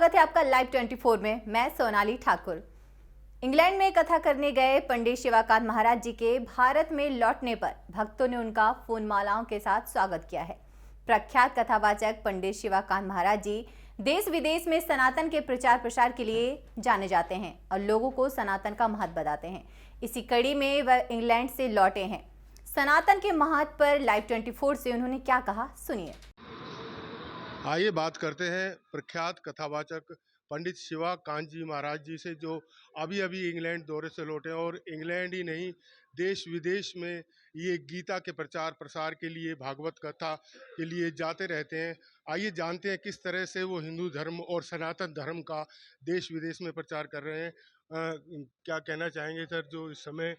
स्वागत है आपका लाइव 24 में। मैं सोनाली ठाकुर। इंग्लैंड में कथा करने गए पंडित शिवाकांत महाराज जी के भारत में लौटने पर भक्तों ने उनका फूल मालाओं के साथ स्वागत किया है। प्रख्यात कथावाचक पंडित शिवाकांत महाराज जी देश विदेश में सनातन के प्रचार प्रसार के लिए जाने जाते हैं और लोगों को सनातन का महत्व बताते हैं। इसी कड़ी में वह इंग्लैंड से लौटे हैं। सनातन के महत्व पर लाइव 24 से उन्होंने क्या कहा, सुनिए। आइए बात करते हैं प्रख्यात कथावाचक पंडित शिवाकांत जी महाराज जी से, जो अभी अभी इंग्लैंड दौरे से लौटे हैं और इंग्लैंड ही नहीं देश विदेश में ये गीता के प्रचार प्रसार के लिए, भागवत कथा के लिए जाते रहते हैं। आइए जानते हैं किस तरह से वो हिंदू धर्म और सनातन धर्म का देश विदेश में प्रचार कर रहे हैं। क्या कहना चाहेंगे सर, जो इस समय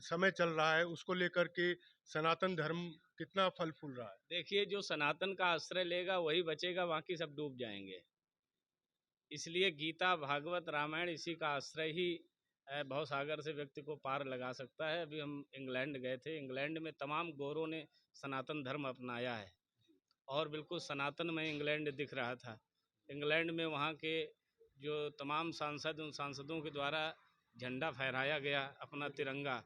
समय चल रहा है उसको लेकर के सनातन धर्म कितना फल फूल रहा है? देखिए, जो सनातन का आश्रय लेगा वही बचेगा, बाकी सब डूब जाएंगे। इसलिए गीता, भागवत, रामायण इसी का आश्रय ही भवसागर से व्यक्ति को पार लगा सकता है। अभी हम इंग्लैंड गए थे। इंग्लैंड में तमाम गोरों ने सनातन धर्म अपनाया है और बिल्कुल सनातन में इंग्लैंड दिख रहा था। इंग्लैंड में वहाँ के जो तमाम सांसद, उन सांसदों के द्वारा झंडा फहराया गया, अपना तिरंगा।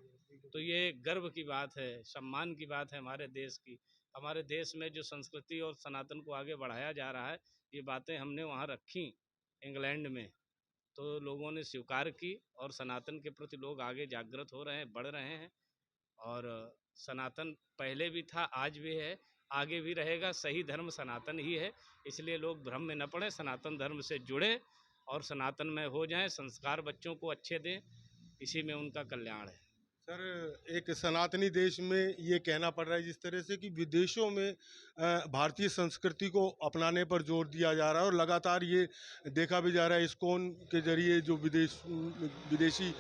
तो ये गर्व की बात है, सम्मान की बात है हमारे देश की। हमारे देश में जो संस्कृति और सनातन को आगे बढ़ाया जा रहा है, ये बातें हमने वहाँ रखी इंग्लैंड में, तो लोगों ने स्वीकार की और सनातन के प्रति लोग आगे जागृत हो रहे हैं, बढ़ रहे हैं। और सनातन पहले भी था, आज भी है, आगे भी रहेगा। सही धर्म सनातन ही है। इसलिए लोग भ्रम में न पड़े, सनातन धर्म से जुड़े और सनातन में हो जाएं, संस्कार बच्चों को अच्छे दें, इसी में उनका कल्याण है। सर, एक सनातनी देश में ये कहना पड़ रहा है जिस तरह से कि विदेशों में भारतीय संस्कृति को अपनाने पर जोर दिया जा रहा है और लगातार ये देखा भी जा रहा है इस्कॉन के जरिए जो विदेशी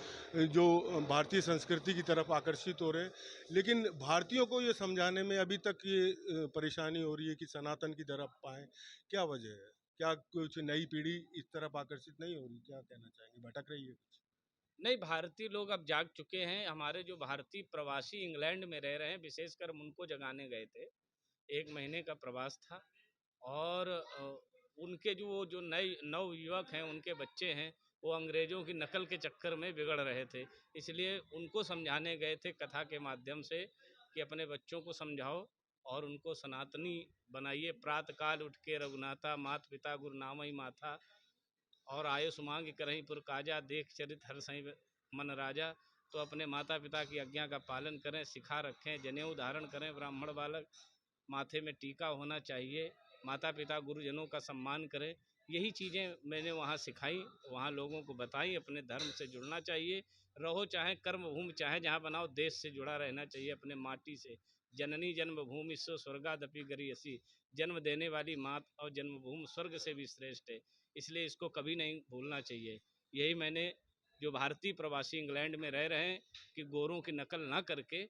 जो भारतीय संस्कृति की तरफ आकर्षित हो रहे हैं। लेकिन भारतीयों को ये समझाने में अभी तक ये परेशानी हो रही है कि सनातन की तरफ पाएँ। क्या वजह है? क्या कुछ नई पीढ़ी इस तरफ आकर्षित नहीं हो रही? क्या कहना चाहेंगे, भटक रही है कुछ? नहीं, भारतीय लोग अब जाग चुके हैं। हमारे जो भारतीय प्रवासी इंग्लैंड में रह रहे हैं, विशेषकर हम उनको जगाने गए थे। 1 महीने का प्रवास था और उनके जो नए नव युवक हैं, उनके बच्चे हैं, वो अंग्रेज़ों की नकल के चक्कर में बिगड़ रहे थे। इसलिए उनको समझाने गए थे कथा के माध्यम से कि अपने बच्चों को समझाओ और उनको सनातनी बनाइए। प्रातःकाल उठ के रघुनाथा, मात पिता गुरु नामहि माथा, और आयुष मांग करहीं पुर काजा, देख चरित हर सही मन राजा। तो अपने माता पिता की आज्ञा का पालन करें, सिखा रखें, जनेऊ धारण करें, ब्राह्मण बालक, माथे में टीका होना चाहिए, माता पिता गुरुजनों का सम्मान करें। यही चीज़ें मैंने वहाँ सिखाई, वहाँ लोगों को बताई। अपने धर्म से जुड़ना चाहिए, रहो चाहे कर्म भूमि चाहे जहाँ बनाओ, देश से जुड़ा रहना चाहिए, अपने माटी से। जननी जन्मभूमि स्व स्वर्गादपि गरियसी, जन्म देने वाली मात और जन्मभूमि स्वर्ग से भी श्रेष्ठ है। इसलिए इसको कभी नहीं भूलना चाहिए। यही मैंने जो भारतीय प्रवासी इंग्लैंड में रह रहे हैं कि गोरों की नकल ना करके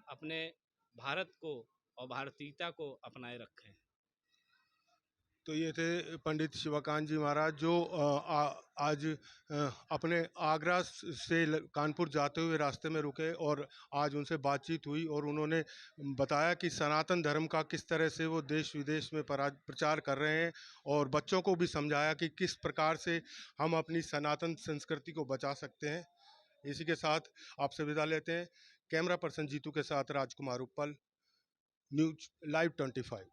अपने भारत को और भारतीयता को अपनाए रखें। तो ये थे पंडित शिवाकांत जी महाराज, जो आज अपने आगरा से कानपुर जाते हुए रास्ते में रुके और आज उनसे बातचीत हुई और उन्होंने बताया कि सनातन धर्म का किस तरह से वो देश विदेश में प्रचार कर रहे हैं और बच्चों को भी समझाया कि किस प्रकार से हम अपनी सनातन संस्कृति को बचा सकते हैं। इसी के साथ आपसे विदा लेते हैं। कैमरा पर्सन जीतू के साथ राजकुमार उप्पल, न्यूज लाइव 25।